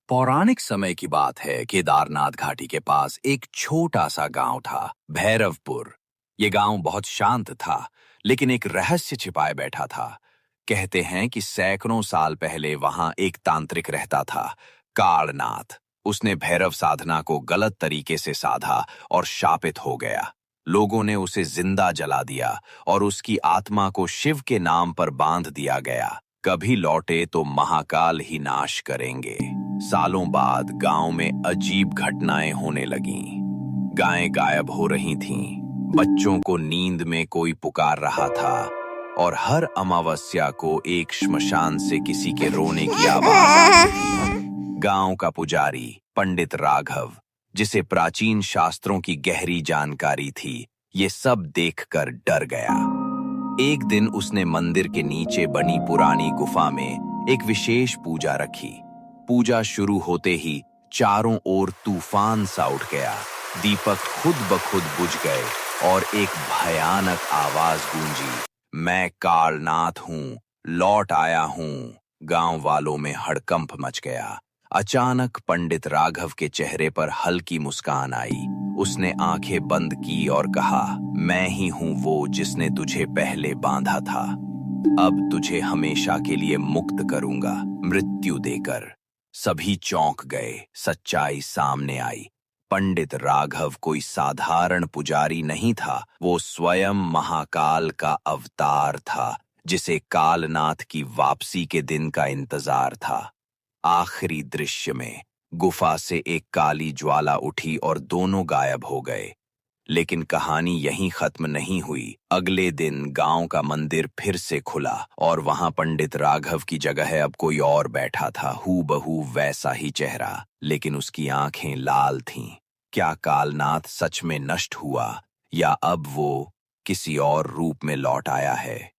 पौराणिक समय की बात है। केदारनाथ घाटी के पास एक छोटा सा गांव था, भैरवपुर। ये गांव बहुत शांत था, लेकिन एक रहस्य छिपाए बैठा था। कहते हैं कि सैकड़ों साल पहले वहां एक तांत्रिक रहता था, कालनाथ। उसने भैरव साधना को गलत तरीके से साधा और शापित हो गया। लोगों ने उसे जिंदा जला दिया और उसकी आत्मा को शिव के नाम पर बांध दिया गया। कभी लौटे तो महाकाल ही नाश करेंगे। सालों बाद गांव में अजीब घटनाएं होने लगीं। गायें गायब हो रही थीं, बच्चों को नींद में कोई पुकार रहा था, और हर अमावस्या को एक श्मशान से किसी के रोने की आवाज आती थी। गांव का पुजारी पंडित राघव, जिसे प्राचीन शास्त्रों की गहरी जानकारी थी, ये सब देखकर डर गया। एक दिन उसने मंदिर के नीचे बनी पुरानी गुफा में एक विशेष पूजा रखी। पूजा शुरू होते ही चारों ओर तूफान सा उठ गया। दीपक खुद ब खुद बुझ गए और एक भयानक आवाज गूंजी, मैं कालनाथ हूँ, लौट आया हूँ। गांव वालों में हड़कंप मच गया। अचानक पंडित राघव के चेहरे पर हल्की मुस्कान आई। उसने आंखें बंद की और कहा, मैं ही हूं वो जिसने तुझे पहले बांधा था। अब तुझे हमेशा के लिए मुक्त करूंगा, मृत्यु देकर। सभी चौंक गए। सच्चाई सामने आई। पंडित राघव कोई साधारण पुजारी नहीं था, वो स्वयं महाकाल का अवतार था, जिसे कालनाथ की वापसी के दिन का इंतजार था। आखिरी दृश्य में गुफा से एक काली ज्वाला उठी और दोनों गायब हो गए। लेकिन कहानी यहीं खत्म नहीं हुई। अगले दिन गांव का मंदिर फिर से खुला और वहां पंडित राघव की जगह अब कोई और बैठा था। हूबहू वैसा ही चेहरा, लेकिन उसकी आंखें लाल थीं। क्या कालनाथ सच में नष्ट हुआ, या अब वो किसी और रूप में लौट आया है?